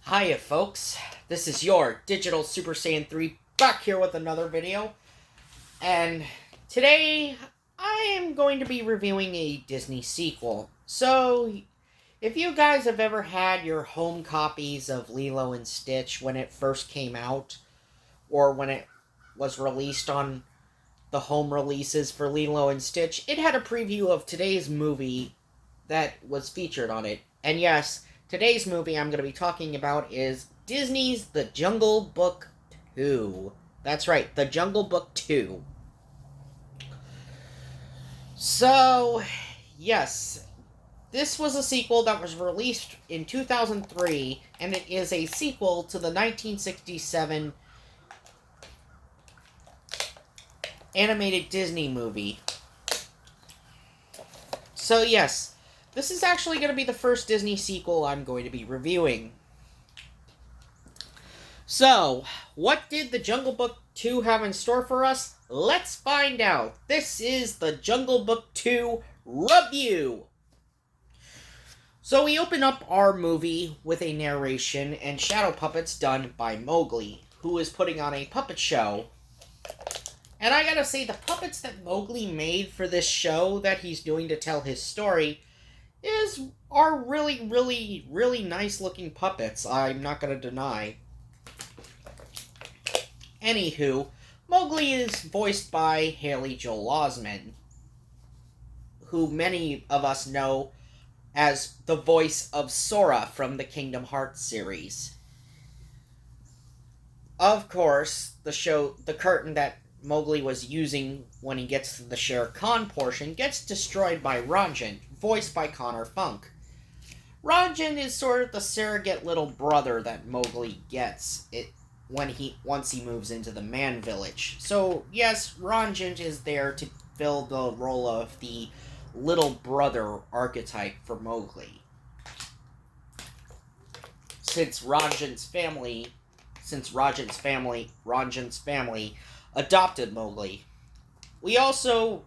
Hiya folks, this is your Digital Super Saiyan 3 back here with another video, and today I am going to be reviewing a Disney sequel. So, if you guys have ever had your home copies of Lilo and Stitch when it first came out, or when it was released on the home releases for Lilo and Stitch, it had a preview of today's movie that was featured on it. And yes, today's movie I'm going to be talking about is Disney's The Jungle Book 2. That's right, The Jungle Book 2. So, yes, this was a sequel that was released in 2003, and it is a sequel to the 1967 animated Disney movie. So, yes, this is actually going to be the first Disney sequel I'm going to be reviewing. So, what did The Jungle Book 2 have in store for us? Let's find out. This is The Jungle Book 2 review. So we open up our movie with a narration and shadow puppets done by Mowgli, who is putting on a puppet show. And I gotta say, the puppets that Mowgli made for this show that he's doing to tell his story are really nice looking puppets, I'm not gonna deny. Anywho, Mowgli is voiced by Haley Joel Osment, who many of us know as the voice of Sora from the Kingdom Hearts series. Of course, the curtain that Mowgli was using when he gets to the Shere Khan portion gets destroyed by Ranjan, voiced by Connor Funk. Ranjan is sort of the surrogate little brother that Mowgli gets once he moves into the Man Village. So yes, Ranjan is there to fill the role of the little brother archetype for Mowgli. Since Ranjan's family adopted Mowgli. We also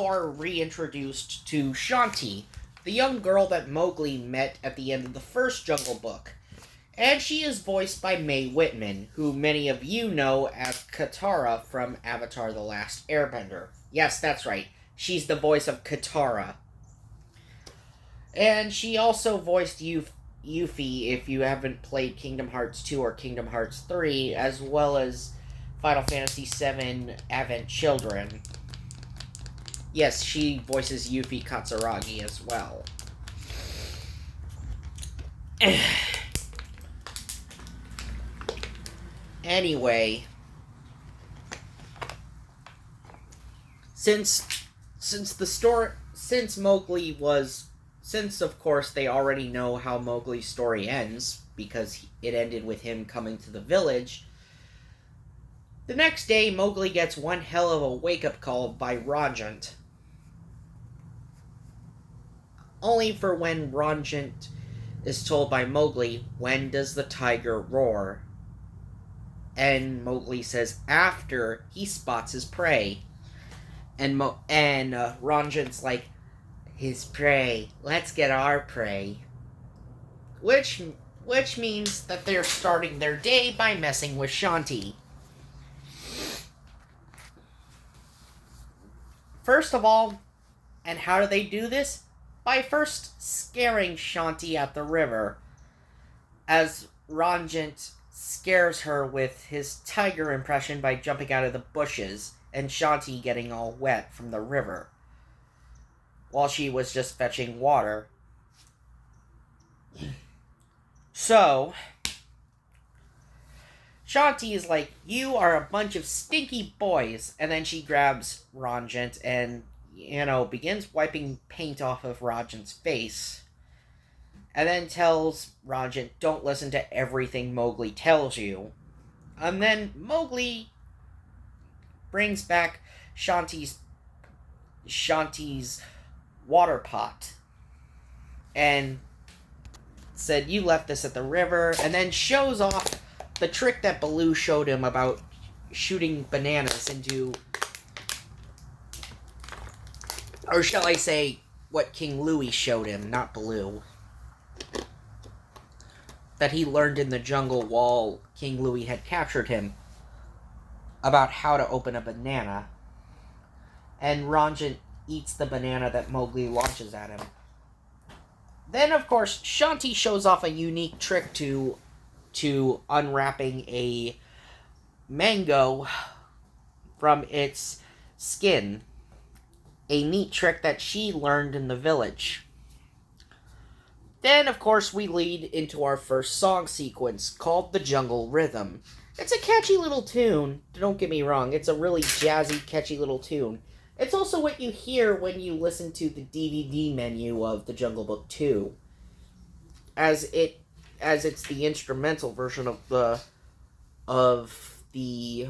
are reintroduced to Shanti, the young girl that Mowgli met at the end of the first Jungle Book. And she is voiced by Mae Whitman, who many of you know as Katara from Avatar: The Last Airbender. Yes, that's right. She's the voice of Katara. And she also voiced Yuffie if you haven't played Kingdom Hearts 2 or Kingdom Hearts 3, as well as Final Fantasy VII Advent Children. Yes, she voices Yuffie Katsuragi as well. Anyway, since of course they already know how Mowgli's story ends, because it ended with him coming to the village, the next day Mowgli gets one hell of a wake-up call by Ranjan. Only for when Ranjan is told by Mowgli, "When does the tiger roar?" And Mowgli says, after he spots his prey. And Ranjan's like, his prey, let's get our prey. Which means that they're starting their day by messing with Shanti. First of all, and how do they do this? By first scaring Shanti at the river, as Ranjan scares her with his tiger impression by jumping out of the bushes, and Shanti getting all wet from the river, while she was just fetching water. So, Shanti is like, "You are a bunch of stinky boys," and then she grabs Ranjan and, begins wiping paint off of Ranjan's face. And then tells Ranjan, "Don't listen to everything Mowgli tells you." And then Mowgli brings back Shanti's water pot and said, "You left this at the river," and then shows off the trick that Baloo showed him about shooting bananas into, or shall I say, what King Louie showed him, not Baloo. that he learned in the jungle while King Louie had captured him about how to open a banana. And Ranjan eats the banana that Mowgli launches at him. Then, of course, Shanti shows off a unique trick to unwrapping a mango from its skin. A neat trick that she learned in the village. Then, of course, we lead into our first song sequence, called The Jungle Rhythm. It's a catchy little tune, don't get me wrong, it's a really jazzy, catchy little tune. It's also what you hear when you listen to the DVD menu of The Jungle Book 2, as it's the instrumental version of the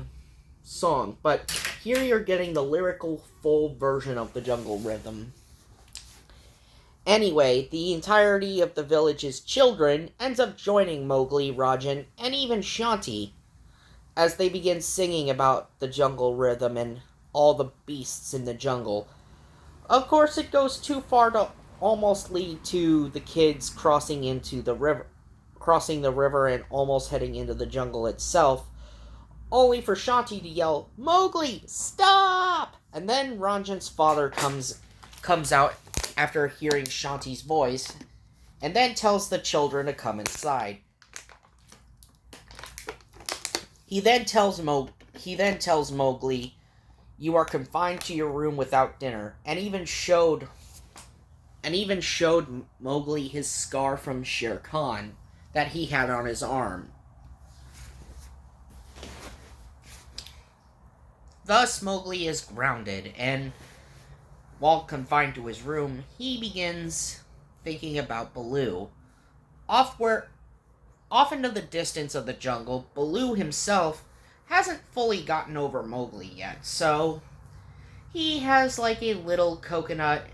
song. But here you're getting the lyrical full version of The Jungle Rhythm. Anyway, the entirety of the village's children ends up joining Mowgli, Rajan, and even Shanti as they begin singing about the jungle rhythm and all the beasts in the jungle. Of course, it goes too far to almost lead to the kids crossing the river and almost heading into the jungle itself, only for Shanti to yell, "Mowgli, stop!" And then Ranjan's father comes out after hearing Shanti's voice, and then tells the children to come inside. He then tells Mowgli, "You are confined to your room without dinner," and even showed Mowgli his scar from Shere Khan that he had on his arm. Thus, Mowgli is grounded, and while confined to his room, he begins thinking about Baloo. Off into the distance of the jungle, Baloo himself hasn't fully gotten over Mowgli yet, so he has like a little coconut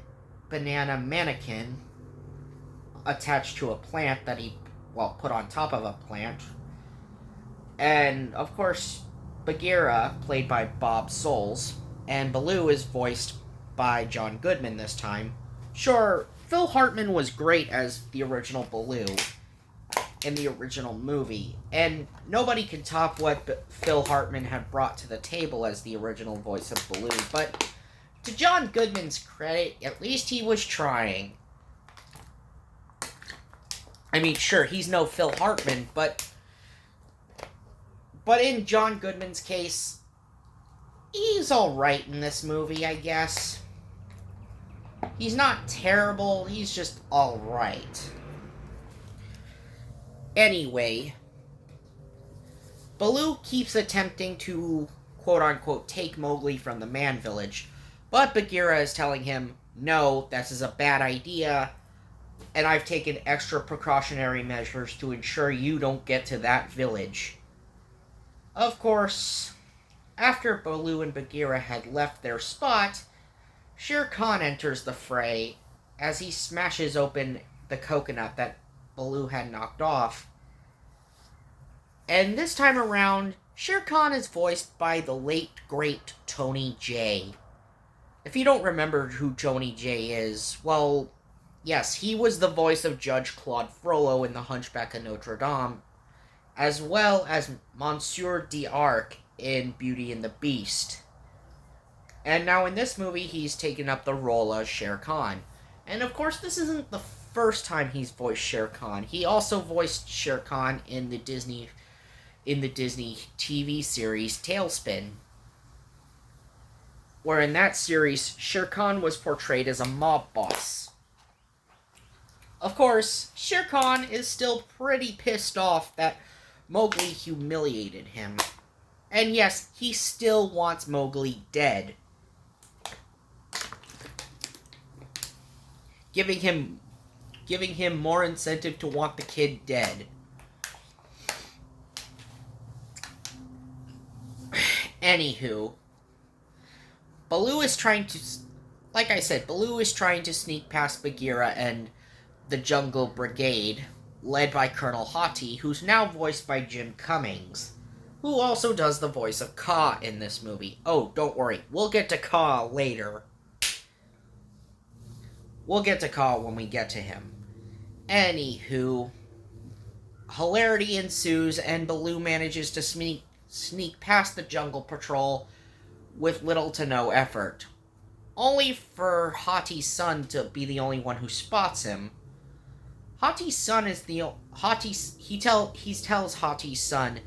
banana mannequin attached to a plant that he, put on top of a plant. And, of course, Bagheera, played by Bob Souls, and Baloo is voiced by John Goodman this time. Sure, Phil Hartman was great as the original Baloo in the original movie, and nobody can top what Phil Hartman had brought to the table as the original voice of Baloo, but to John Goodman's credit, at least he was trying. I mean, sure, he's no Phil Hartman, but in John Goodman's case, he's alright in this movie, I guess. He's not terrible, he's just alright. Anyway, Baloo keeps attempting to, quote-unquote, take Mowgli from the man village, but Bagheera is telling him, "No, this is a bad idea, and I've taken extra precautionary measures to ensure you don't get to that village." Of course, after Baloo and Bagheera had left their spot, Shere Khan enters the fray as he smashes open the coconut that Baloo had knocked off. And this time around, Shere Khan is voiced by the late, great Tony Jay. If you don't remember who Tony Jay is, well, yes, he was the voice of Judge Claude Frollo in The Hunchback of Notre Dame, as well as Monsieur d'Arc in Beauty and the Beast. And now in this movie, he's taken up the role of Shere Khan. And of course, this isn't the first time he's voiced Shere Khan. He also voiced Shere Khan in the Disney TV series Tailspin, where in that series, Shere Khan was portrayed as a mob boss. Of course, Shere Khan is still pretty pissed off that Mowgli humiliated him. And yes, he still wants Mowgli dead, giving him more incentive to want the kid dead. Anywho, Baloo is trying to sneak past Bagheera and the Jungle Brigade, led by Colonel Hati, who's now voiced by Jim Cummings, who also does the voice of Kaa in this movie. Oh, don't worry, we'll get to Kaa later. We'll get to Kaa when we get to him. Anywho, hilarity ensues, and Baloo manages to sneak past the jungle patrol with little to no effort, only for Hati's son to be the only one who spots him. Hati's son is the he tells Hati's son,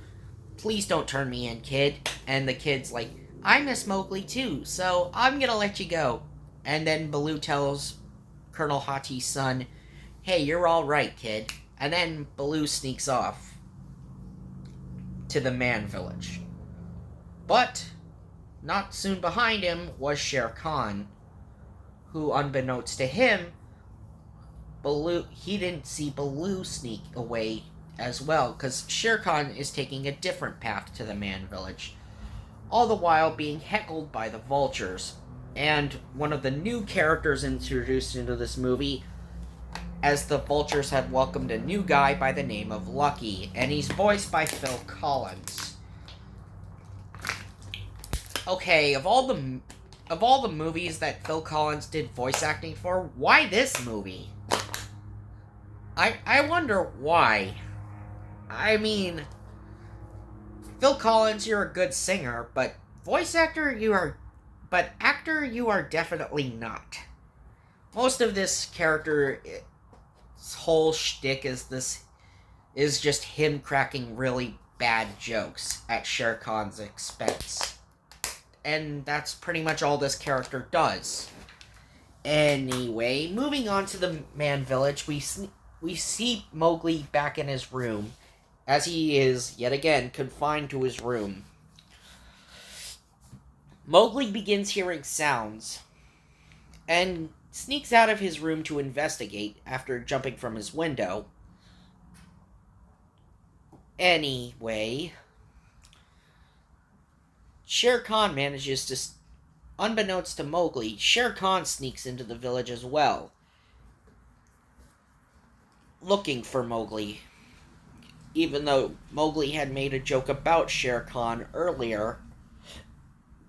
"Please don't turn me in, kid." And the kid's like, "I miss Mowgli too, so I'm gonna let you go." And then Baloo tells Colonel Hati's son, "Hey, you're all right, kid." And then Baloo sneaks off to the man village. But not soon behind him was Shere Khan, who, unbeknownst to him, he didn't see Baloo sneak away as well, because Shere Khan is taking a different path to the man village, all the while being heckled by the vultures. And one of the new characters introduced into this movie, as the vultures had welcomed a new guy by the name of Lucky, and he's voiced by Phil Collins. Okay, of all the movies that Phil Collins did voice acting for, why this movie? I wonder why. I mean, Phil Collins, you're a good singer, but actor, you are definitely not. Most of this character's whole shtick is just him cracking really bad jokes at Shere Khan's expense. And that's pretty much all this character does. Anyway, moving on to the man village, we see Mowgli back in his room, as he is, yet again, confined to his room. Mowgli begins hearing sounds, and sneaks out of his room to investigate after jumping from his window. Anyway, Shere Khan manages to... Unbeknownst to Mowgli, Shere Khan sneaks into the village as well, looking for Mowgli, even though Mowgli had made a joke about Shere Khan earlier.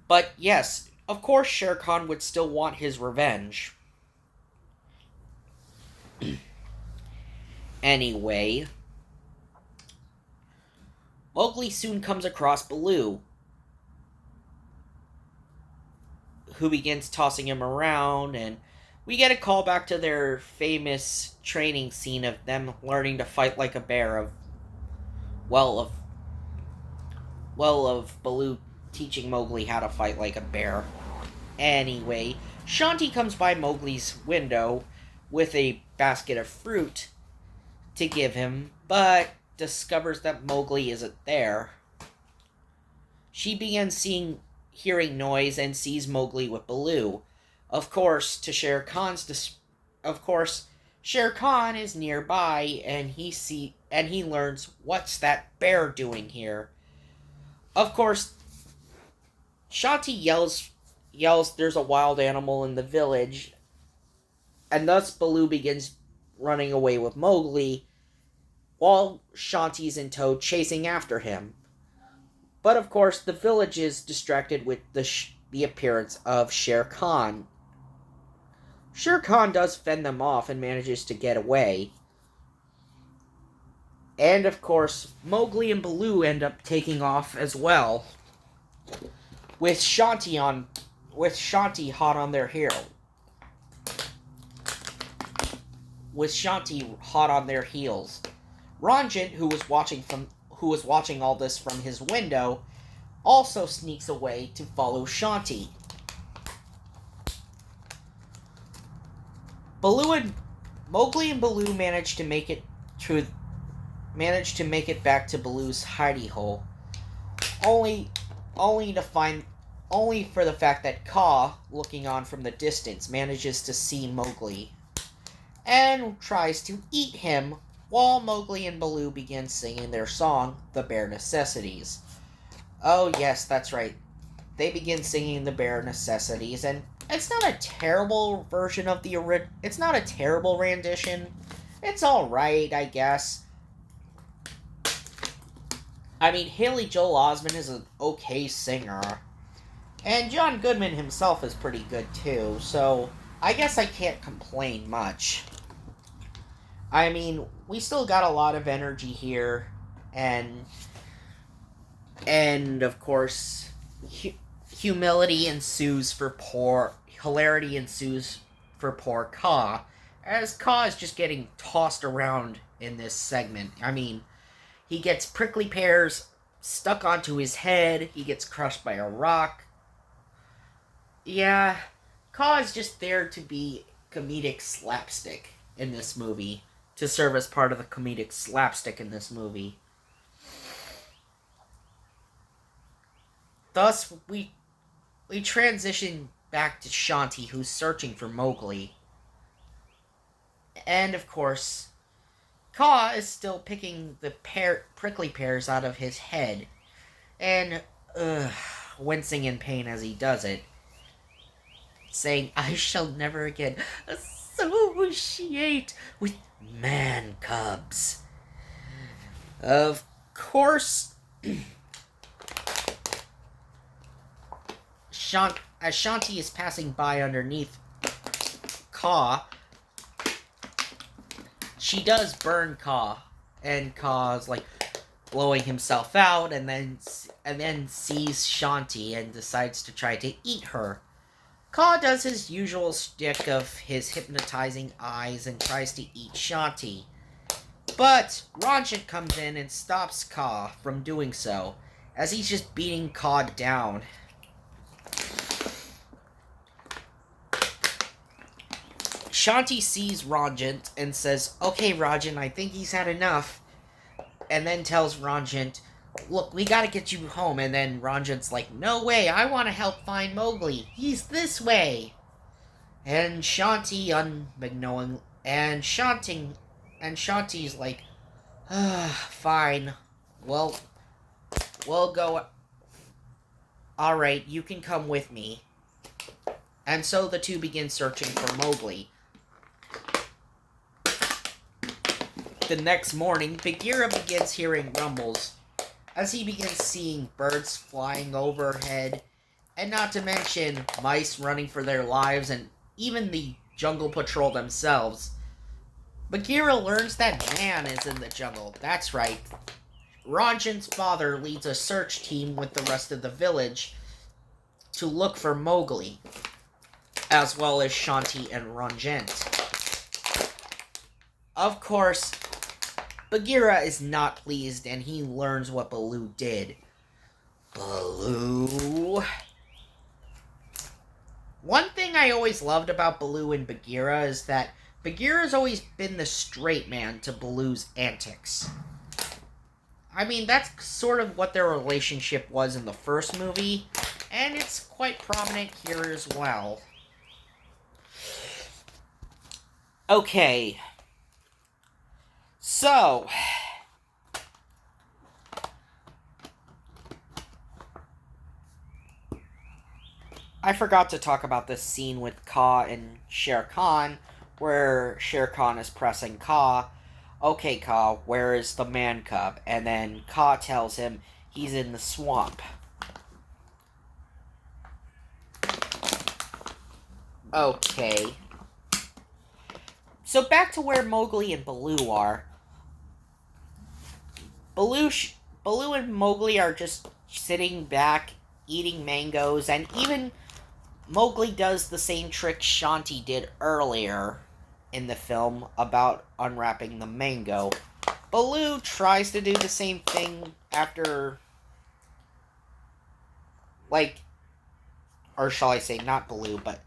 But yes, of course Shere Khan would still want his revenge. Anyway, Mowgli soon comes across Baloo, who begins tossing him around, and we get a call back to their famous training scene of them learning to fight like a bear, of Baloo teaching Mowgli how to fight like a bear. Anyway, Shanti comes by Mowgli's window with a basket of fruit to give him, but discovers that Mowgli isn't there. She begins hearing noise and sees Mowgli with Baloo. Of course, Shere Khan is nearby, and he learns, what's that bear doing here? Of course, Shanti yells there's a wild animal in the village, and thus Baloo begins running away with Mowgli, while Shanti's in tow chasing after him. But of course, the village is distracted with the appearance of Shere Khan. Shere Khan does fend them off and manages to get away. And of course, Mowgli and Baloo end up taking off as well, with Shanti hot on their heels. Ranjit, who was watching all this from his window, also sneaks away to follow Shanti. Mowgli and Baloo manage to make it back to Baloo's hidey hole, only for the fact that Kaa, looking on from the distance, manages to see Mowgli and tries to eat him, while Mowgli and Baloo begin singing their song, The Bare Necessities. Oh yes, that's right. They begin singing The Bare Necessities, and it's not a terrible version of it's not a terrible rendition. It's alright, I guess. I mean, Haley Joel Osment is an okay singer. And John Goodman himself is pretty good too, so I guess I can't complain much. I mean, we still got a lot of energy here, and of course, humility ensues for poor hilarity ensues for poor Ka, as Ka is just getting tossed around in this segment. I mean, he gets prickly pears stuck onto his head. He gets crushed by a rock. Yeah, Ka is just there to be comedic slapstick in this movie, to serve as part of the comedic slapstick in this movie. Thus, we transition back to Shanti, who's searching for Mowgli. And of course, Ka is still picking the prickly pears out of his head, and wincing in pain as he does it, saying, "I shall never again associate with man cubs." Of course, as Shanti is passing by underneath Ka, she does burn Ka, and Ka's like blowing himself out, and then sees Shanti and decides to try to eat her. Ka does his usual shtick of his hypnotizing eyes and tries to eat Shanti. But Ranjit comes in and stops Ka from doing so, as he's just beating Ka down. Shanti sees Ranjit and says, "Okay, Ranjit, I think he's had enough." And then tells Ranjit, "Look, we gotta get you home." And then Ranjit's like, "No way, I want to help find Mowgli. He's this way." And Shanti, unbeknown, and Shanti's like, "Fine. Well, we'll go. Alright, you can come with me." And so the two begin searching for Mowgli. The next morning, Bagheera begins hearing rumbles, as he begins seeing birds flying overhead, and not to mention mice running for their lives, and even the jungle patrol themselves. Bagheera learns that man is in the jungle. That's right. Ranjan's father leads a search team with the rest of the village to look for Mowgli, as well as Shanti and Ranjan. Of course, Bagheera is not pleased, and he learns what Baloo did. Baloo. One thing I always loved about Baloo and Bagheera is that Bagheera's always been the straight man to Baloo's antics. I mean, that's sort of what their relationship was in the first movie, and it's quite prominent here as well. Okay. So, I forgot to talk about this scene with Ka and Shere Khan, where Shere Khan is pressing Ka, "Okay, Ka, where is the man cub?" And then Ka tells him he's in the swamp. Okay. So back to where Mowgli and Baloo are. Baloo and Mowgli are just sitting back, eating mangoes, and even Mowgli does the same trick Shanti did earlier in the film about unwrapping the mango. Baloo tries to do the same thing after, or shall I say, not Baloo, but,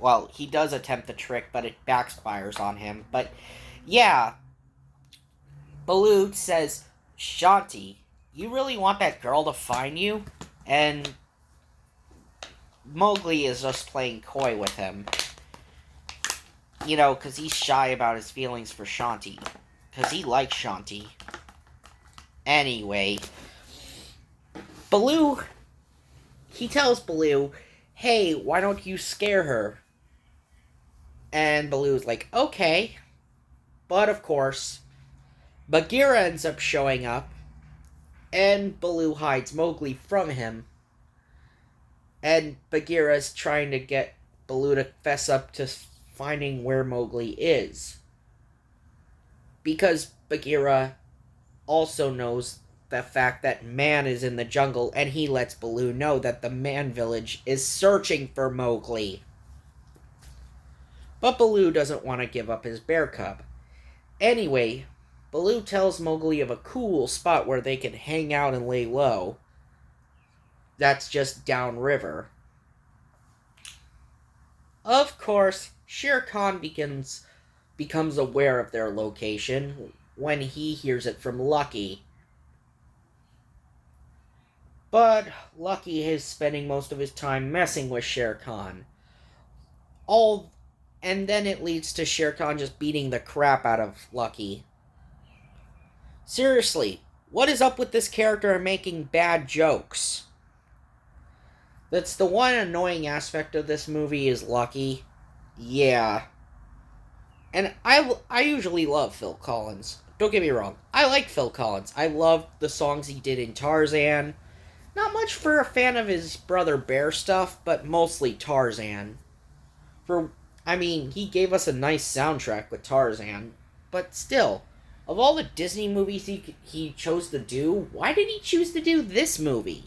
well, he does attempt the trick, but it backfires on him. But, yeah, Baloo says, "Shanti, you really want that girl to find you?" And Mowgli is just playing coy with him. You know, because he's shy about his feelings for Shanti. Because he likes Shanti. Anyway, Baloo, he tells Baloo, "Hey, why don't you scare her?" And Baloo's like, "Okay." But of course, Bagheera ends up showing up, and Baloo hides Mowgli from him. And Bagheera's trying to get Baloo to fess up to finding where Mowgli is. because Bagheera also knows the fact that man is in the jungle, and he lets Baloo know that the man village is searching for Mowgli. But Baloo doesn't want to give up his bear cub. Anyway, Baloo tells Mowgli of a cool spot where they can hang out and lay low. That's just downriver. Of course, Shere Khan becomes aware of their location when he hears it from Lucky. But Lucky is spending most of his time messing with Shere Khan. And then it leads to Shere Khan just beating the crap out of Lucky. Seriously, what is up with this character and making bad jokes? That's the one annoying aspect of this movie is Lucky. Yeah. And I usually love Phil Collins. Don't get me wrong. I like Phil Collins. I love the songs he did in Tarzan. Not much for a fan of his Brother Bear stuff, but mostly Tarzan. He gave us a nice soundtrack with Tarzan. But still, of all the Disney movies he chose to do, why did he choose to do this movie?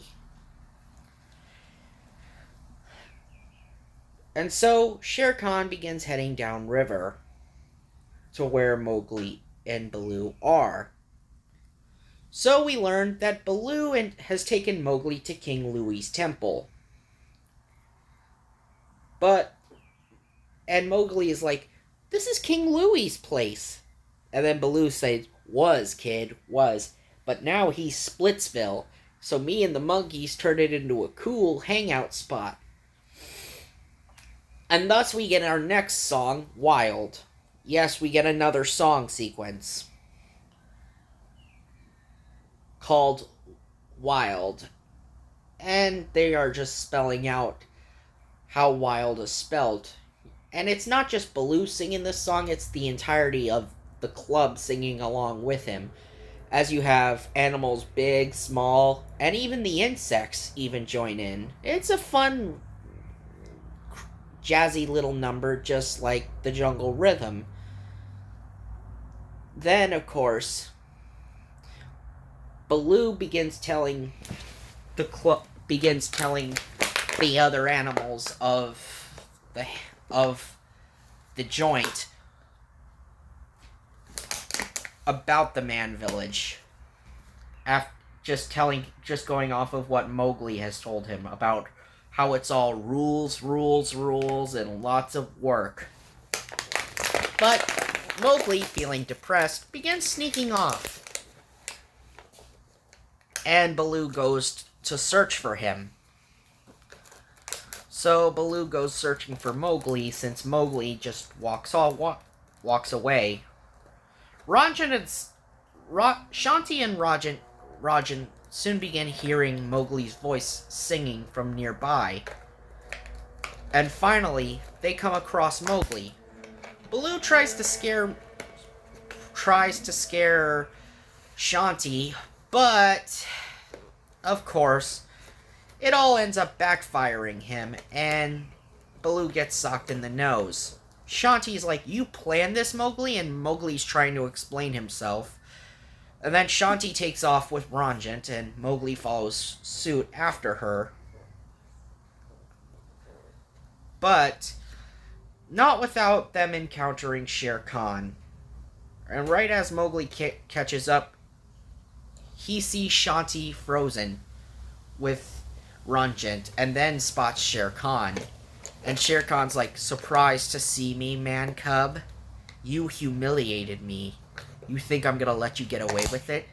And so, Shere Khan begins heading downriver to where Mowgli and Baloo are. So we learn that Baloo has taken Mowgli to King Louie's temple. And Mowgli is like, this is King Louie's place. And then Baloo says, was, kid, was. But now he's Splitsville, so me and the monkeys turned it into a cool hangout spot. And thus we get our next song, Wild. Yes, we get another song sequence called Wild. And they are just spelling out how wild is spelled. And it's not just Baloo singing this song, it's the entirety of the club singing along with him. As you have animals big, small, and even the insects even join in. It's a fun, jazzy little number, just like the jungle rhythm. Then, of course, Baloo begins telling the other animals of the joint about the man village. Just going off of what Mowgli has told him about how it's all rules, and lots of work. But Mowgli, feeling depressed, begins sneaking off. And Baloo goes to search for him. So Baloo goes searching for Mowgli, since Mowgli just walks away. Shanti and Rajan soon begin hearing Mowgli's voice singing from nearby. And finally, they come across Mowgli. Baloo tries to scare Shanti, but of course, it all ends up backfiring him, and Baloo gets socked in the nose. Shanti's like, you planned this, Mowgli? And Mowgli's trying to explain himself. And then Shanti takes off with Ranjit, and Mowgli follows suit after her. But not without them encountering Shere Khan. And right as Mowgli catches up, he sees Shanti frozen with Ranjit, and then spots Shere Khan. And Shere Khan's like, surprised to see me, man cub? You humiliated me. You think I'm gonna let you get away with it?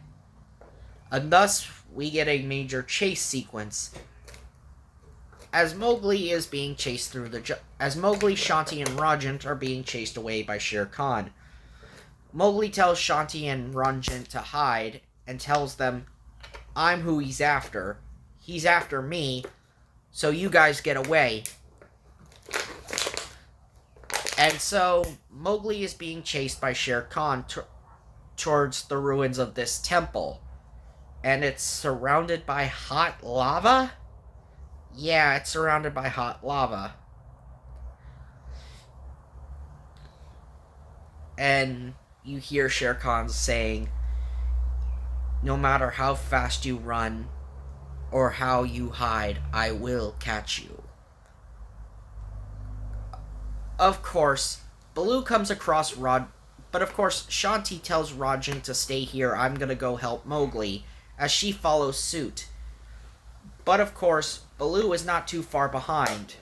And thus, we get a major chase sequence. As Mowgli, Shanti, and Ranjit are being chased away by Shere Khan. Mowgli tells Shanti and Ranjit to hide, and tells them, I'm who he's after. He's after me, so you guys get away. And so, Mowgli is being chased by Shere Khan towards the ruins of this temple. And it's surrounded by hot lava? Yeah, it's surrounded by hot lava. And you hear Shere Khan saying, "No matter how fast you run or how you hide, I will catch you." Of course, Baloo comes across but of course, Shanti tells Rajan to stay here. I'm gonna go help Mowgli, as she follows suit. But of course, Baloo is not too far behind.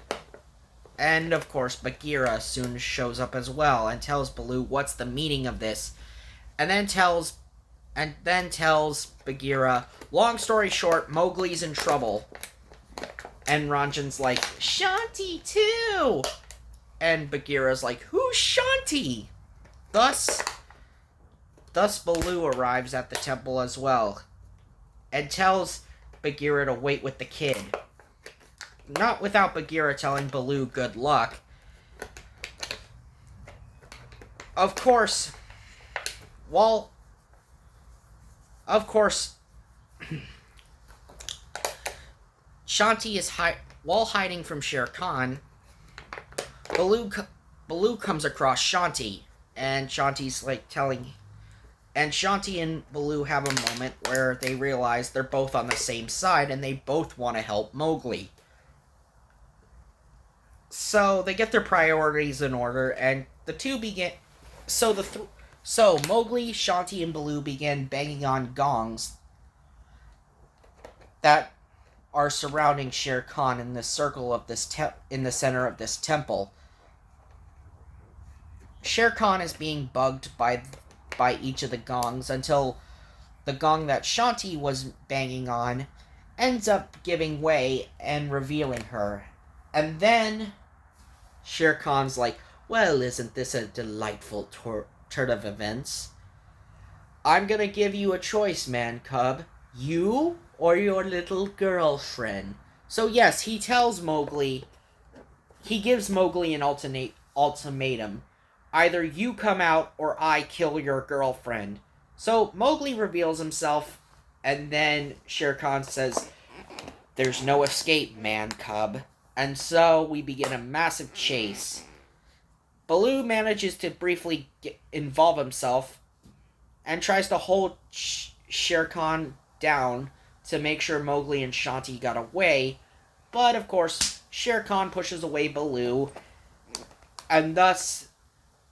And of course, Bagheera soon shows up as well and tells Baloo what's the meaning of this, and then tells Bagheera, long story short, Mowgli's in trouble. And Ranjan's like, Shanti too! And Bagheera's like, who's Shanti? Thus Baloo arrives at the temple as well, and tells Bagheera to wait with the kid. Not without Bagheera telling Baloo good luck. Of course, Shanti is while hiding from Shere Khan, Baloo comes across Shanti, and Shanti's like and Shanti and Baloo have a moment where they realize they're both on the same side and they both want to help Mowgli. So they get their priorities in order, and the two begin. So Mowgli, Shanti, and Baloo begin banging on gongs that are surrounding Shere Khan in the circle of in the center of this temple. Shere Khan is being bugged by each of the gongs until the gong that Shanti was banging on ends up giving way and revealing her. And then Shere Khan's like, well, isn't this a delightful turn of events? I'm gonna give you a choice, man cub. You or your little girlfriend. So yes, he gives Mowgli an ultimatum. Either you come out or I kill your girlfriend. So Mowgli reveals himself, and then Shere Khan says, there's no escape, man cub. And so we begin a massive chase. Baloo manages to briefly involve himself and tries to hold Shere Khan down to make sure Mowgli and Shanti got away. But of course, Shere Khan pushes away Baloo, and thus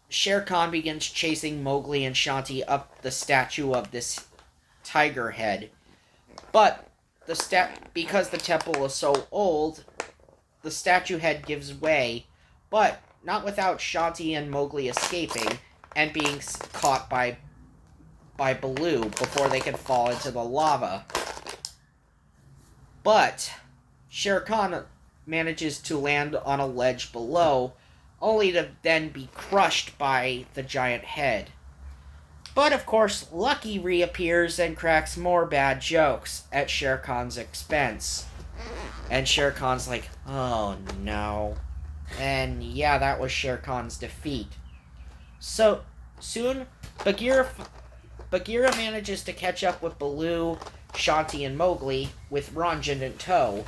Shere Khan begins chasing Mowgli and Shanti up the statue of this tiger head. But because the temple is so old, the statue head gives way, but not without Shanti and Mowgli escaping and being caught by Baloo before they can fall into the lava. But Shere Khan manages to land on a ledge below, only to then be crushed by the giant head. But of course, Lucky reappears and cracks more bad jokes at Shere Khan's expense. And Shere Khan's like, oh no. And yeah, that was Shere Khan's defeat. So soon, Bagheera manages to catch up with Baloo, Shanti, and Mowgli, with Ranjan in tow.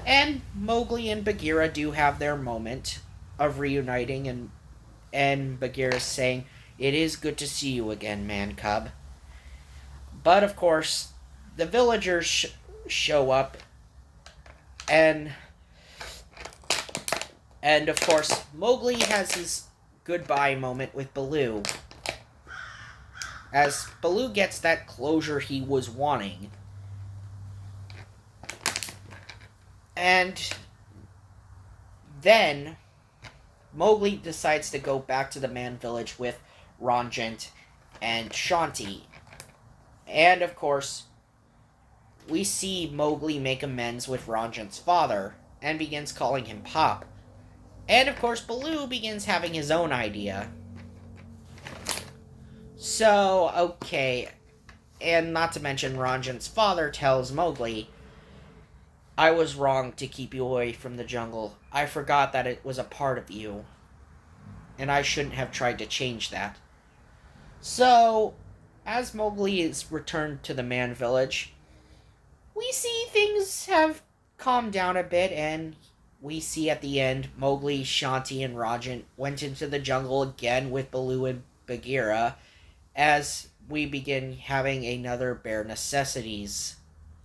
And Mowgli and Bagheera do have their moment of reuniting, and Bagheera's saying, it is good to see you again, man cub. But of course, the villagers show up, and of course, Mowgli has his goodbye moment with Baloo, as Baloo gets that closure he was wanting. And then Mowgli decides to go back to the man village with Ranjan and Shanti. And of course, we see Mowgli make amends with Ranjan's father and begins calling him Pop. And of course, Baloo begins having his own idea. So, okay, and not to mention Ranjan's father tells Mowgli, I was wrong to keep you away from the jungle. I forgot that it was a part of you, and I shouldn't have tried to change that. So, as Mowgli is returned to the man village, we see things have calmed down a bit, and we see at the end Mowgli, Shanti, and Ranjan went into the jungle again with Baloo and Bagheera, as we begin having another Bare Necessities,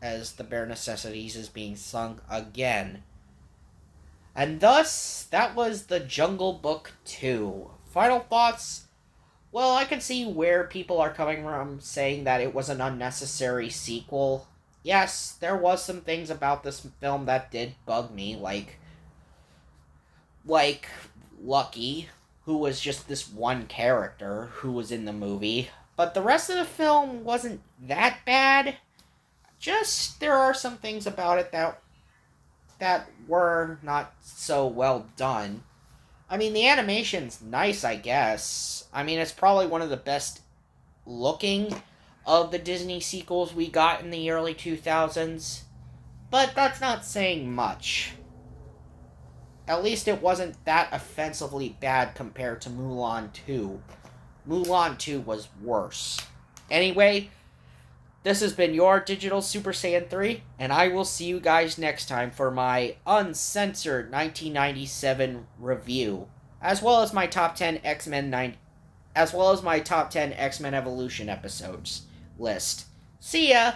as the Bare Necessities is being sung again. And thus, that was The Jungle Book 2. Final thoughts? Well, I can see where people are coming from saying that it was an unnecessary sequel. Yes, there was some things about this film that did bug me, like Lucky, who was just this one character who was in the movie. But the rest of the film wasn't that bad. Just there are some things about it that were not so well done. I mean, the animation's nice, I guess. I mean, it's probably one of the best looking of the Disney sequels we got in the early 2000s. But that's not saying much. At least it wasn't that offensively bad compared to Mulan 2. Mulan 2 was worse. Anyway, this has been your Digital Super Saiyan 3, and I will see you guys next time for my uncensored 1997 review, as well as my top 10 X-Men Evolution episodes list. See ya!